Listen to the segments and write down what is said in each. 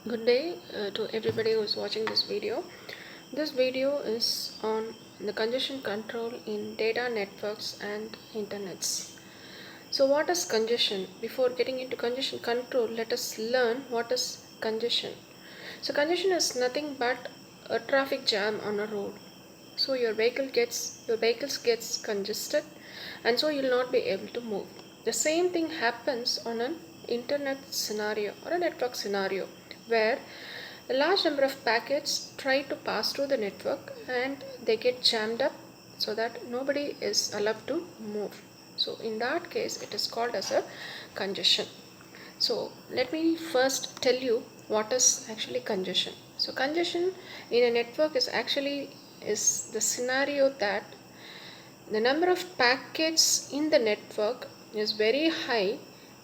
Good day to everybody who is watching this video. This video is on the congestion control in data networks and internets. So what is congestion? Before getting into congestion control, let us learn what is congestion. So congestion is nothing but a traffic jam on a road. So your vehicles gets congested, and so you'll not be able to move. The same thing happens on an internet scenario or a network scenario where a large number of packets try to pass through the network and they get jammed up so that nobody is allowed to move. So in that case it is called as a congestion. So let me first tell you what is actually congestion. So congestion in a network is the scenario that the number of packets in the network is very high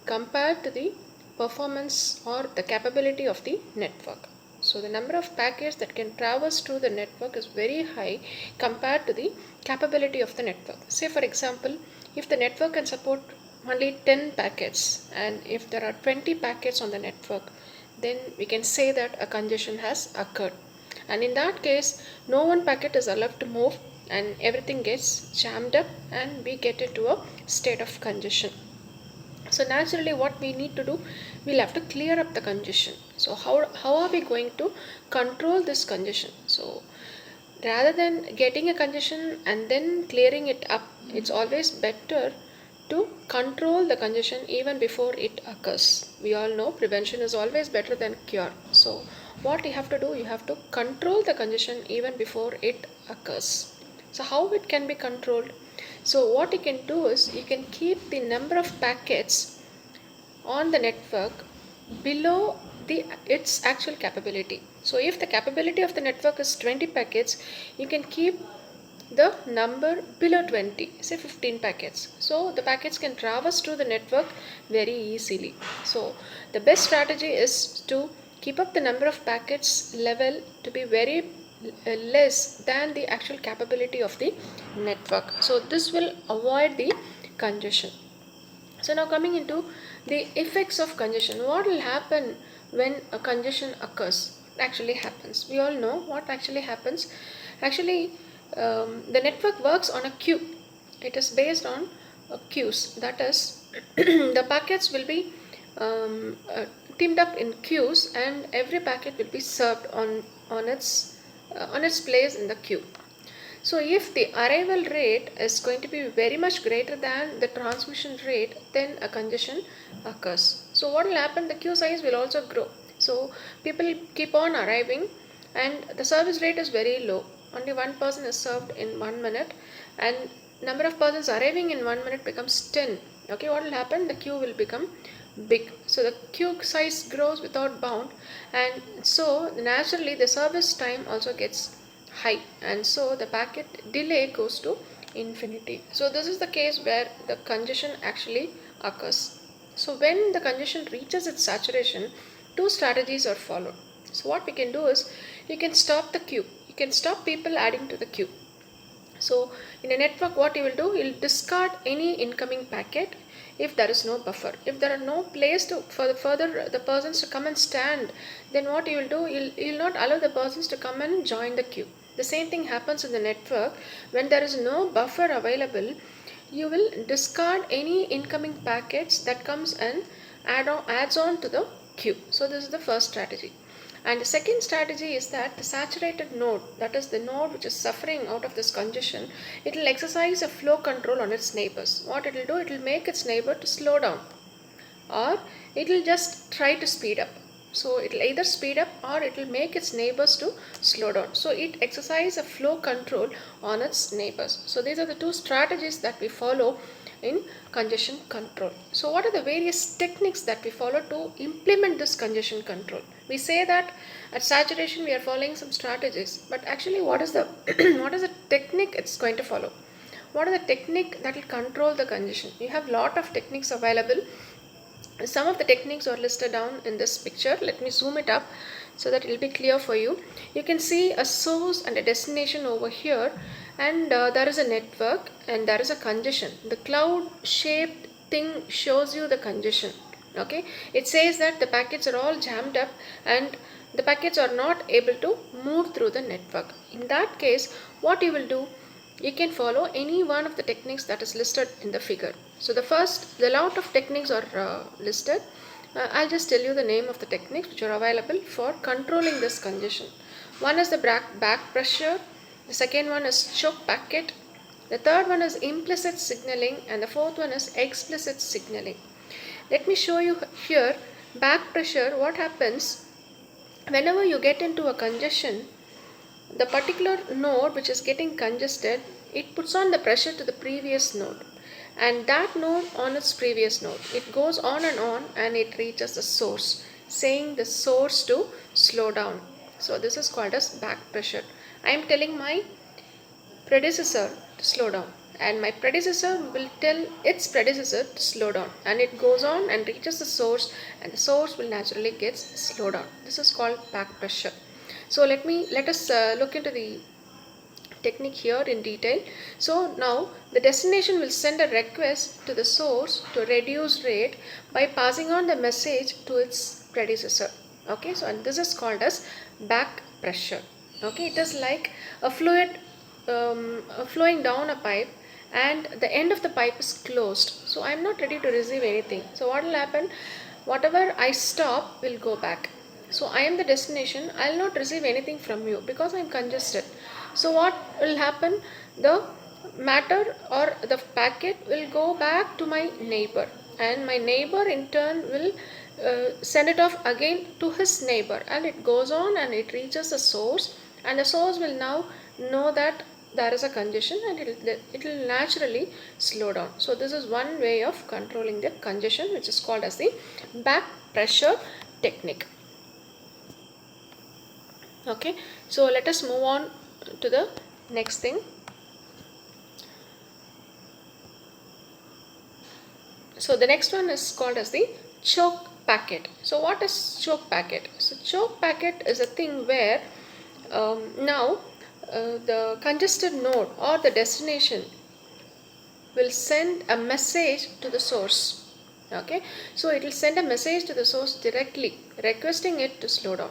compared to the performance or the capability of the network. So the number of packets that can traverse through the network is very high compared to the capability of the network. Say for example, if the network can support only 10 packets and if there are 20 packets on the network, then we can say that a congestion has occurred. And in that case, no one packet is allowed to move and everything gets jammed up and we get into a state of congestion. So naturally what we need to do, we'll have to clear up the congestion. So how are we going to control this congestion? So rather than getting a congestion and then clearing it up, it's always better to control the congestion even before it occurs. We all know prevention is always better than cure. So what you have to do, you have to control the congestion even before it occurs. So how it can be controlled? So what you can do is you can keep the number of packets on the network below its actual capability. So if the capability of the network is 20 packets, you can keep the number below 20, say 15 packets. So the packets can traverse through the network very easily. So the best strategy is to keep up the number of packets level to be very less than the actual capability of the network. So this will avoid the congestion. So now coming into the effects of congestion, what will happen when a congestion occurs? Actually happens. We all know what actually happens. Actually, the network works on a queue. It is based on queues. That is, the packets will be teamed up in queues, and every packet will be served on its place in the queue. So if the arrival rate is going to be very much greater than the transmission rate, then a congestion occurs. So what will happen? The queue size will also grow. So people keep on arriving and the service rate is very low. Only one person is served in 1 minute and number of persons arriving in 1 minute becomes 10. Okay, what will happen? The queue will become big. So the queue size grows without bound, and so naturally the service time also gets high, and so the packet delay goes to infinity. So this is the case where the congestion actually occurs. So when the congestion reaches its saturation, two strategies are followed. So what we can do is you can stop the queue. You can stop people adding to the queue. So in a network, what you will do, you'll discard any incoming packet if there is no buffer. If there are no place to for the persons to come and stand, then what you will do, you'll not allow the persons to come and join the queue. The same thing happens in the network. When there is no buffer available, you will discard any incoming packets that comes and adds on to the queue. So this is the first strategy. And the second strategy is that the saturated node, that is the node which is suffering out of this congestion, it will exercise a flow control on its neighbors. What it will do, it will make its neighbor to slow down or it will just try to speed up. So it will either speed up or it will make its neighbors to slow down. So it exercises a flow control on its neighbors. So these are the two strategies that we follow in congestion control. So what are the various techniques that we follow to implement this congestion control? We say that at saturation we are following some strategies, but actually what is the what is the technique it's going to follow? What are the technique that will control the congestion? You have lot of techniques available. Some of the techniques are listed down in this picture. Let me zoom it up so that it will be clear for you. You can see a source and a destination over here, and there is a network and there is a congestion. The cloud shaped thing shows you the congestion. Okay, it says that the packets are all jammed up and the packets are not able to move through the network. In that case, what you will do, you can follow any one of the techniques that is listed in the figure. So the lot of techniques are listed. I'll just tell you the name of the techniques which are available for controlling this congestion. One is the back pressure, the second one is choke packet, the third one is implicit signaling, and the fourth one is explicit signaling. Let me show you here back pressure. What happens whenever you get into a congestion, the particular node which is getting congested, it puts on the pressure to the previous node, and that node on its previous node, it goes on and it reaches the source, saying the source to slow down. So this is called as back pressure. I am telling my predecessor to slow down, and my predecessor will tell its predecessor to slow down, and it goes on and reaches the source, and the source will naturally get slowed down. This is called back pressure. So let us look into the technique here in detail. So now the destination will send a request to the source to reduce rate by passing on the message to its predecessor. Okay, so and this is called as back pressure. Okay, it is like a fluid flowing down a pipe, and the end of the pipe is closed. So I am not ready to receive anything. So what will happen? Whatever I stop will go back. So I am the destination. I will not receive anything from you because I am congested. So what will happen? The matter or the packet will go back to my neighbor, and my neighbor in turn will send it off again to his neighbor, and it goes on and it reaches the source, and the source will now know that there is a congestion, and it will naturally slow down. So this is one way of controlling the congestion, which is called as the back pressure technique. Okay, so let us move on to the next thing. So the next one is called as the choke packet. So what is choke packet? So choke packet is a thing where the congested node or the destination will send a message to the source. Okay, so it will send a message to the source directly, requesting it to slow down.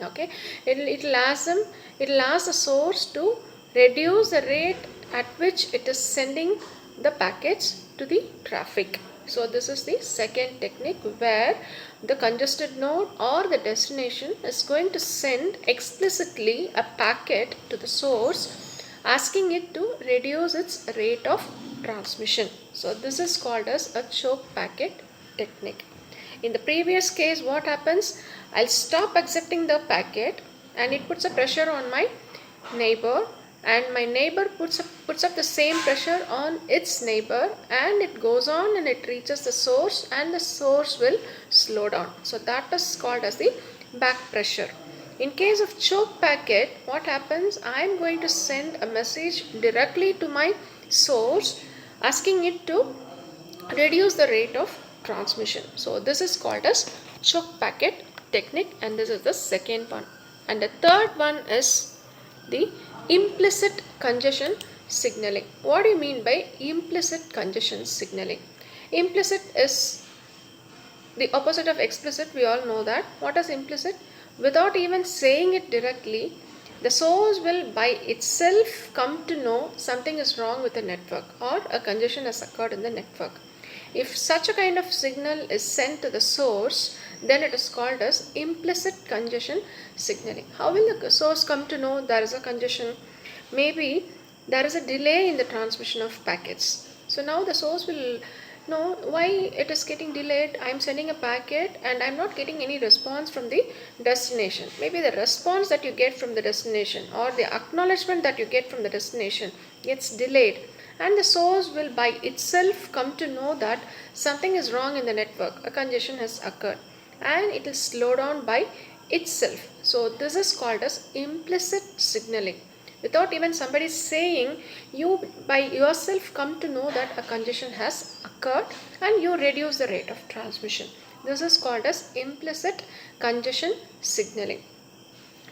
Okay, it will ask the source to reduce the rate at which it is sending the packets to the traffic. So this is the second technique where the congested node or the destination is going to send explicitly a packet to the source, asking it to reduce its rate of transmission. So this is called as a choke packet technique. In the previous case, what happens? I'll stop accepting the packet, and it puts a pressure on my neighbor, and my neighbor puts up the same pressure on its neighbor, and it goes on and it reaches the source, and the source will slow down. So that is called as the back pressure. In case of choke packet, what happens? I am going to send a message directly to my source, asking it to reduce the rate of transmission. So this is called as choke packet technique, and this is the second one. And the third one is the implicit congestion signaling. What do you mean by implicit congestion signaling? Implicit is the opposite of explicit. We all know that. What is implicit? Without even saying it directly, the source will by itself come to know something is wrong with the network, or a congestion has occurred in the network. If such a kind of signal is sent to the source, then it is called as implicit congestion signaling. How will the source come to know there is a congestion? Maybe there is a delay in the transmission of packets. So now the source will know why it is getting delayed. I am sending a packet and I am not getting any response from the destination. Maybe the response that you get from the destination or the acknowledgement that you get from the destination gets delayed, and the source will by itself come to know that something is wrong in the network, a congestion has occurred, and it will slow down by itself. So this is called as implicit signaling. Without even somebody saying, you by yourself come to know that a congestion has occurred and you reduce the rate of transmission. This is called as implicit congestion signaling.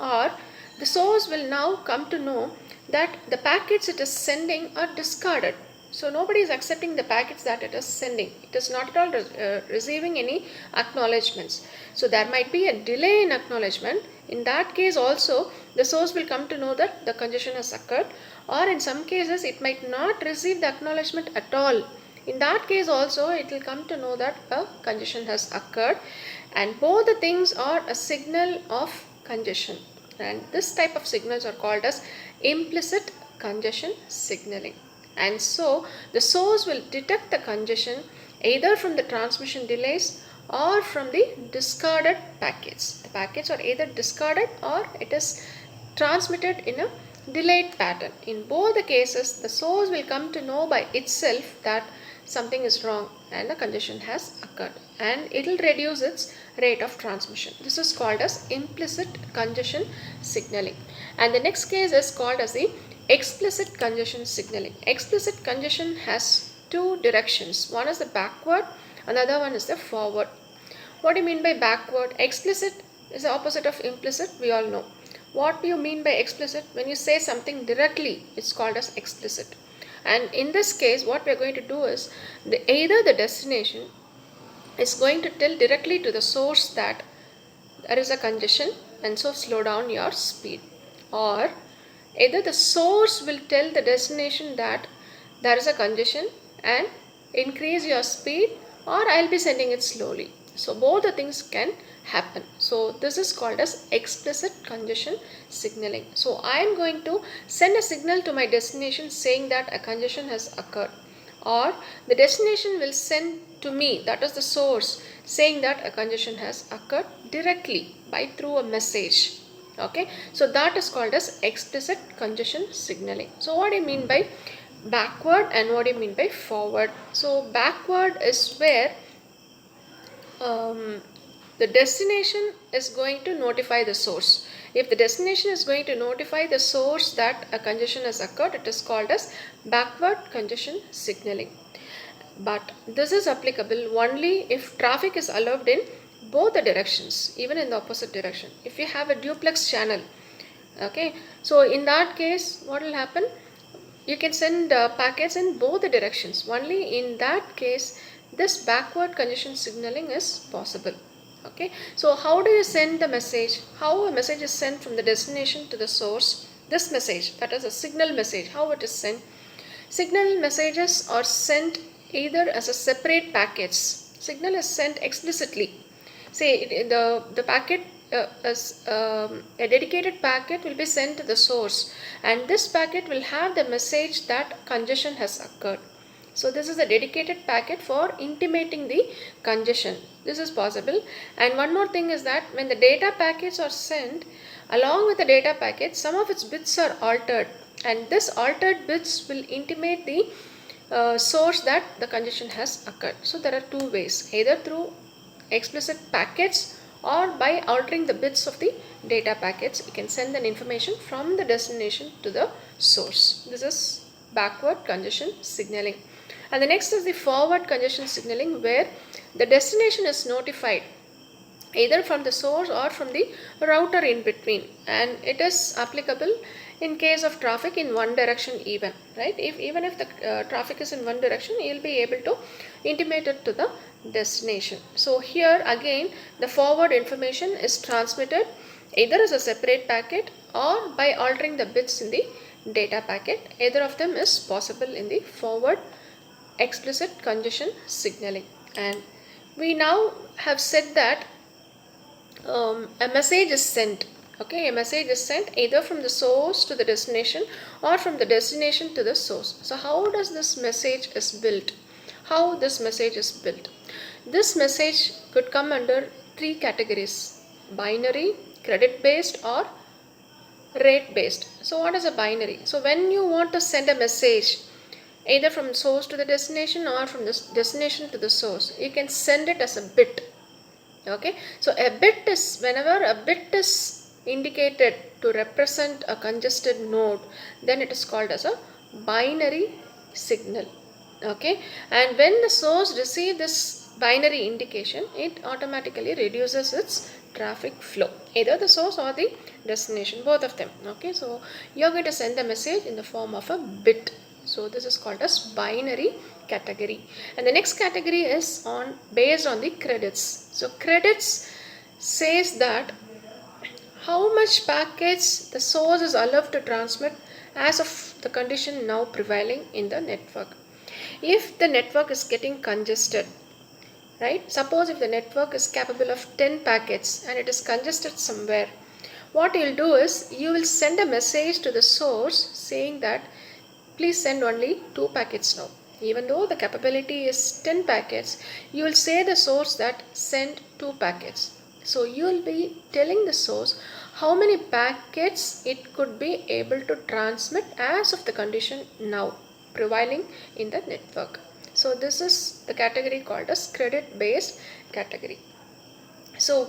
Or the source will now come to know that the packets it is sending are discarded. So nobody is accepting the packets that it is sending. It is not at all receiving any acknowledgements. So there might be a delay in acknowledgement. In that case also, the source will come to know that the congestion has occurred, or in some cases it might not receive the acknowledgement at all. In that case also, it will come to know that a congestion has occurred, and both the things are a signal of congestion, and this type of signals are called as implicit congestion signaling. And so the source will detect the congestion either from the transmission delays or from the discarded packets. The packets are either discarded or it is transmitted in a delayed pattern. In both the cases, the source will come to know by itself that something is wrong and a congestion has occurred, and it will reduce its rate of transmission. This is called as implicit congestion signaling. And the next case is called as the explicit congestion signaling. Explicit congestion has two directions. One is the backward, another one is the forward. What do you mean by backward? Explicit is the opposite of implicit, we all know. What do you mean by explicit? When you say something directly, it's called as explicit. And in this case, what we are going to do is, either the destination is going to tell directly to the source that there is a congestion and so slow down your speed, or either the source will tell the destination that there is a congestion and increase your speed, or I'll be sending it slowly. So both the things can happen. So this is called as explicit congestion signaling. So I am going to send a signal to my destination saying that a congestion has occurred, or the destination will send to me, that is the source, saying that a congestion has occurred directly by through a message. Okay, so that is called as explicit congestion signaling. So what do you mean by backward and what do you mean by forward? So backward is where the destination is going to notify the source. If the destination is going to notify the source that a congestion has occurred, it is called as backward congestion signaling. But this is applicable only if traffic is allowed in both the directions, even in the opposite direction. If you have a duplex channel, okay, so in that case, what will happen? You can send packets in both the directions. Only in that case, this backward congestion signaling is possible. Okay, so how do you send the message? How a message is sent from the destination to the source? This message, that is a signal message, how it is sent? Signal messages are sent either as a separate packets. Signal is sent explicitly. Say the packet a dedicated packet will be sent to the source, and this packet will have the message that congestion has occurred. So this is a dedicated packet for intimating the congestion. This is possible. And one more thing is that when the data packets are sent, along with the data packet, some of its bits are altered, and this altered bits will intimate the source that the congestion has occurred. So there are two ways, either through explicit packets or by altering the bits of the data packets. You can send an information from the destination to the source. This is backward congestion signaling. And the next is the forward congestion signaling, where the destination is notified either from the source or from the router in between, and it is applicable in case of traffic in one direction even, right? Even if the traffic is in one direction, you will be able to intimate it to the destination. So here again, the forward information is transmitted either as a separate packet or by altering the bits in the data packet. Either of them is possible in the forward explicit congestion signaling. And we now have said that a message is sent. Okay, a message is sent either from the source to the destination or from the destination to the source. So how does this message is built? How this message is built? This message could come under three categories: binary, credit based, or rate based. So what is a binary? So when you want to send a message either from source to the destination or from the destination to the source, you can send it as a bit. Okay, so a bit is, whenever a bit is indicated to represent a congested node, then it is called as a binary signal. Okay, and when the source receives this binary indication, it automatically reduces its traffic flow, either the source or the destination, both of them. Okay, so you are going to send the message in the form of a bit. So this is called as binary category. And the next category is based on the credits. So credits says that how much packets the source is allowed to transmit as of the condition now prevailing in the network. If the network is getting congested, right? Suppose if the network is capable of 10 packets and it is congested somewhere, what you will do is you will send a message to the source saying that please send only 2 packets now. Even though the capability is 10 packets, you will say the source that send 2 packets. So you will be telling the source how many packets it could be able to transmit as of the condition now prevailing in the network. So this is the category called as credit based category. So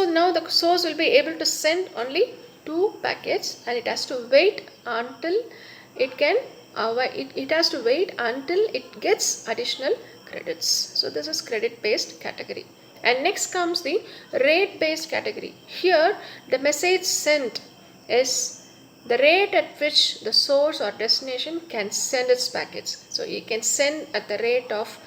now the source will be able to send only 2 packets and it has to wait until it has to wait until it gets additional credits. So this is credit based category. And next comes the rate based category. Here the message sent is the rate at which the source or destination can send its packets. So you can send at the rate of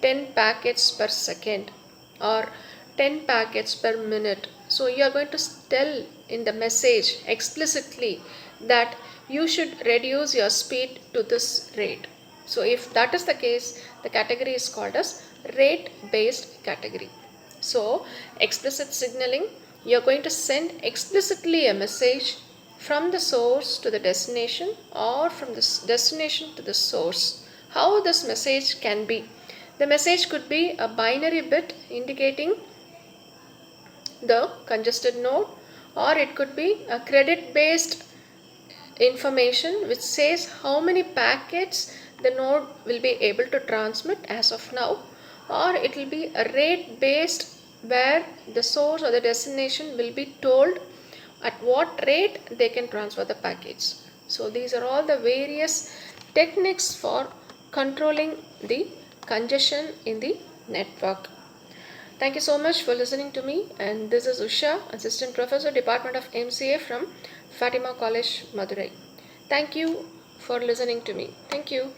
10 packets per second or 10 packets per minute. So you are going to tell in the message explicitly that you should reduce your speed to this rate. So if that is the case, the category is called as rate based category. So explicit signaling, you are going to send explicitly a message from the source to the destination or from the destination to the source. How this message can be? The message could be a binary bit indicating the congested node, or it could be a credit based information which says how many packets the node will be able to transmit as of now, or it will be a rate based where the source or the destination will be told at what rate they can transfer the packets. So these are all the various techniques for controlling the congestion in the network. Thank you so much for listening to me, and this is Usha, Assistant Professor, Department of MCA from Fatima College, Madurai. Thank you for listening to me. Thank you.